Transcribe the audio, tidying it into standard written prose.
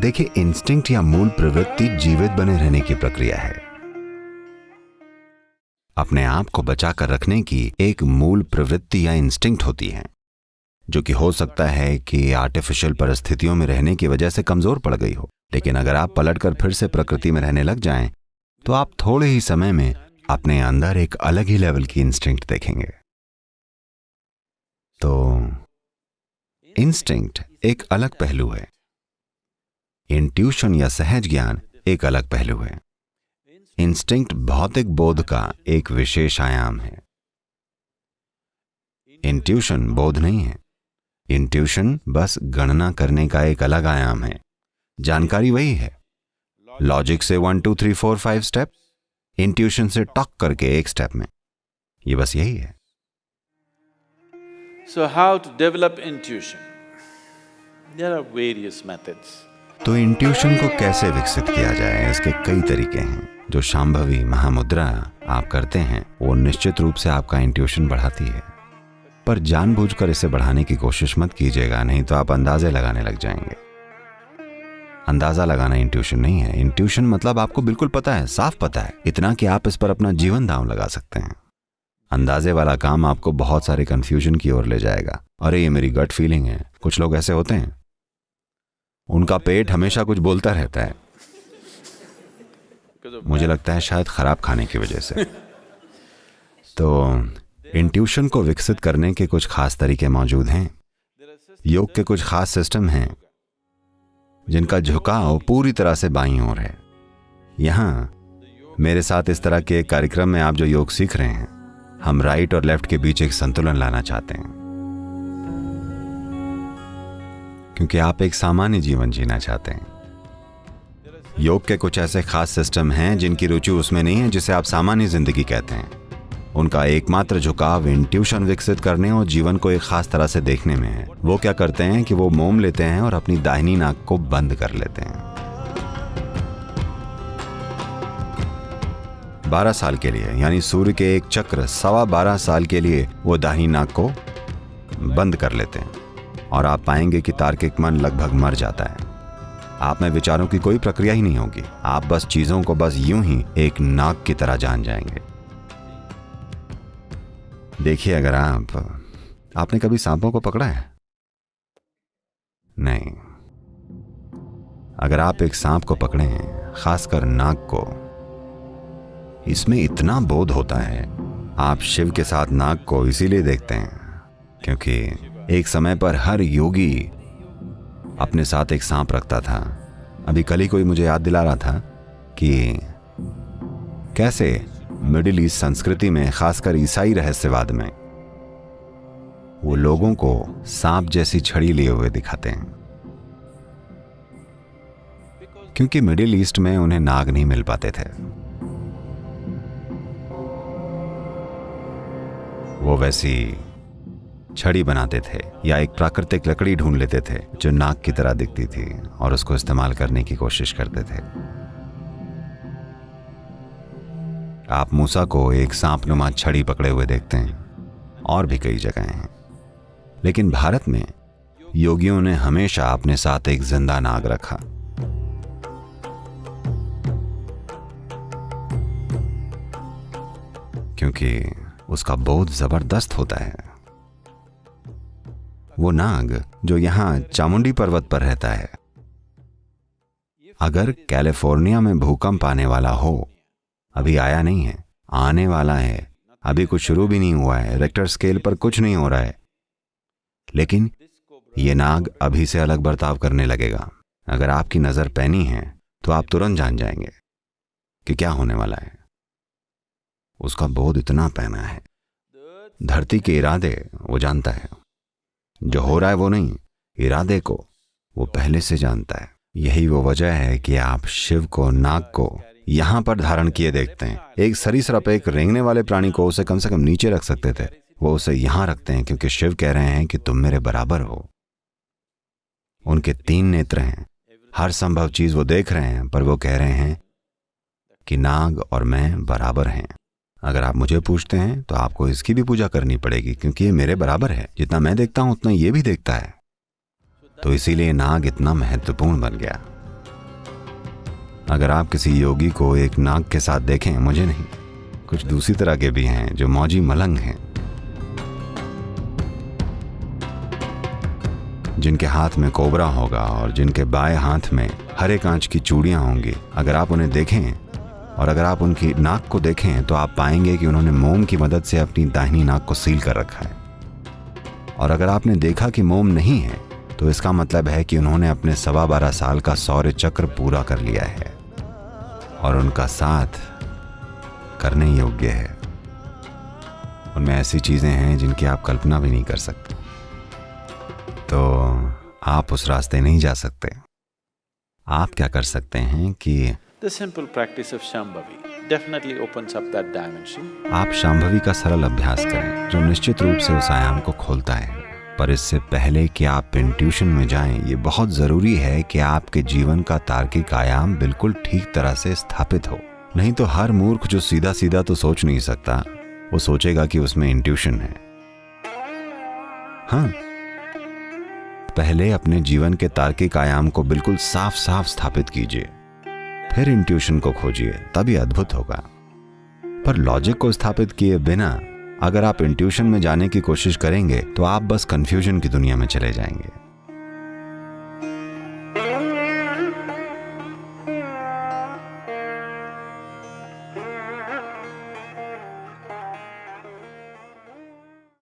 देखिए, इंस्टिंक्ट या मूल प्रवृत्ति जीवित बने रहने की प्रक्रिया है। अपने आप को बचाकर रखने की एक मूल प्रवृत्ति या इंस्टिंक्ट होती है, जो कि हो सकता है कि आर्टिफिशियल परिस्थितियों में रहने की वजह से कमजोर पड़ गई हो। लेकिन अगर आप पलटकर फिर से प्रकृति में रहने लग जाएं, तो आप थोड़े ही समय में अपने अंदर एक अलग ही लेवल की इंस्टिंक्ट देखेंगे। तो इंस्टिंक्ट एक अलग पहलू है, इंट्यूशन या सहज ज्ञान एक अलग पहलू है। इंस्टिंक्ट भौतिक बोध का एक विशेष आयाम है। इंट्यूशन बोध नहीं है। इंट्यूशन बस गणना करने का एक अलग आयाम है। जानकारी वही है, लॉजिक से 1 2 3 4 5 स्टेप, इंट्यूशन से टॉक करके एक स्टेप में। ये बस यही है। So how to develop intuition? There are various methods. तो इंट्यूशन को कैसे विकसित किया जाए, इसके कई तरीके हैं। जो शांभवी महामुद्रा आप करते हैं वो निश्चित रूप से आपका इंट्यूशन बढ़ाती है, पर जानबूझकर इसे बढ़ाने की कोशिश मत कीजिएगा, नहीं तो आप अंदाजे लगाने लग जाएंगे। अंदाजा लगाना इंट्यूशन नहीं है। इंट्यूशन मतलब आपको बिल्कुल पता है, साफ पता है, इतना कि आप इस पर अपना जीवन दांव लगा सकते हैं। अंदाजे वाला काम आपको बहुत सारे कंफ्यूजन की ओर ले जाएगा। अरे ये मेरी गट फीलिंग है। कुछ लोग ऐसे होते हैं, उनका पेट हमेशा कुछ बोलता रहता है। मुझे लगता है शायद खराब खाने की वजह से। तो इंट्यूशन को विकसित करने के कुछ खास तरीके मौजूद हैं। योग के कुछ खास सिस्टम हैं जिनका झुकाव पूरी तरह से बाईं ओर है। यहां मेरे साथ इस तरह के कार्यक्रम में आप जो योग सीख रहे हैं, हम राइट और लेफ्ट के बीच एक संतुलन लाना चाहते हैं, क्योंकि आप एक सामान्य जीवन जीना चाहते हैं। योग के कुछ ऐसे खास सिस्टम हैं जिनकी रुचि उसमें नहीं है जिसे आप सामान्य जिंदगी कहते हैं। उनका एकमात्र झुकाव इंट्यूशन विकसित करने और जीवन को एक खास तरह से देखने में है। वो क्या करते हैं कि वो मोम लेते हैं और अपनी दाहिनी नाक को बंद कर लेते हैं। 12 साल के लिए, यानी सूर्य के एक चक्र 12.25 साल के लिए वो दाहिनी नाक को बंद कर लेते हैं, और आप पाएंगे कि तार्किक मन लगभग मर जाता है। आप में विचारों की कोई प्रक्रिया ही नहीं होगी। आप बस चीजों को बस यूं ही एक नाक की तरह जान जाएंगे। देखिए, अगर आपने कभी सांपों को पकड़ा है? नहीं। अगर आप एक सांप को पकड़े, खासकर नाक को, इसमें इतना बोध होता है। आप शिव के साथ नाक को इसीलिए देखते हैं क्योंकि एक समय पर हर योगी अपने साथ एक सांप रखता था। अभी कल ही कोई मुझे याद दिला रहा था कि कैसे मिडिल ईस्ट संस्कृति में, खासकर ईसाई रहस्यवाद में, वो लोगों को सांप जैसी छड़ी लिए हुए दिखाते हैं, क्योंकि मिडिल ईस्ट में उन्हें नाग नहीं मिल पाते थे। वो वैसी छड़ी बनाते थे या एक प्राकृतिक लकड़ी ढूंढ लेते थे जो नाग की तरह दिखती थी और उसको इस्तेमाल करने की कोशिश करते थे। आप मूसा को एक सांपनुमा छड़ी पकड़े हुए देखते हैं, और भी कई जगह हैं। लेकिन भारत में योगियों ने हमेशा अपने साथ एक जिंदा नाग रखा। क्योंकि उसका बोध जबरदस्त होता है। वो नाग जो यहां चामुंडी पर्वत पर रहता है, अगर कैलिफोर्निया में भूकंप आने वाला हो, अभी आया नहीं है, आने वाला है, अभी कुछ शुरू भी नहीं हुआ है, रिक्टर स्केल पर कुछ नहीं हो रहा है, लेकिन ये नाग अभी से अलग बर्ताव करने लगेगा। अगर आपकी नजर पैनी है तो आप तुरंत जान जाएंगे कि क्या होने वाला है। उसका बोध इतना पैना है। धरती के इरादे वो जानता है, जो हो रहा है वो नहीं, इरादे को वो पहले से जानता है। यही वो वजह है कि आप शिव को, नाग को यहां पर धारण किए देखते हैं। एक सरीसृप, एक रेंगने वाले प्राणी को उसे कम से कम नीचे रख सकते थे, वो उसे यहां रखते हैं क्योंकि शिव कह रहे हैं कि तुम मेरे बराबर हो। उनके 3 नेत्र हैं, हर संभव चीज वो देख रहे हैं, पर वो कह रहे हैं कि नाग और मैं बराबर हैं। अगर आप मुझे पूछते हैं तो आपको इसकी भी पूजा करनी पड़ेगी क्योंकि ये मेरे बराबर है। जितना मैं देखता हूं उतना ये भी देखता है। तो इसीलिए नाग इतना महत्वपूर्ण बन गया। अगर आप किसी योगी को एक नाग के साथ देखें, मुझे नहीं, कुछ दूसरी तरह के भी हैं जो मौजी मलंग हैं, जिनके हाथ में कोबरा होगा और जिनके बाएं हाथ में हरे कांच की चूड़ियां होंगी। अगर आप उन्हें देखें और अगर आप उनकी नाक को देखें तो आप पाएंगे कि उन्होंने मोम की मदद से अपनी दाहिनी नाक को सील कर रखा है। और अगर आपने देखा कि मोम नहीं है तो इसका मतलब है कि उन्होंने अपने 12.25 साल का शौर्य चक्र पूरा कर लिया है और उनका साथ करने योग्य है। उनमें ऐसी चीजें हैं जिनकी आप कल्पना भी नहीं कर सकते। तो आप उस रास्ते नहीं जा सकते। आप क्या कर सकते हैं कि The simple practice of Shambhavi definitely opens up that dimension. आप शांभवी का सरल अभ्यास करें जो निश्चित रूप से उस आयाम को खोलता है। पर इससे पहले कि आप इंट्यूशन में जाएं, ये बहुत जरूरी है कि आपके जीवन का तार्किक आयाम बिल्कुल ठीक तरह से स्थापित हो। नहीं तो हर मूर्ख जो सीधा सीधा तो सोच नहीं सकता, वो सोचेगा कि उसमें इंट्यूशन है। हाँ, पहले अपने जीवन के तार्किक आयाम को बिल्कुल साफ साफ स्थापित कीजिए, फिर इंट्यूशन को खोजिए, तभी अद्भुत होगा। पर लॉजिक को स्थापित किए बिना अगर आप इंट्यूशन में जाने की कोशिश करेंगे तो आप बस कंफ्यूजन की दुनिया में चले जाएंगे।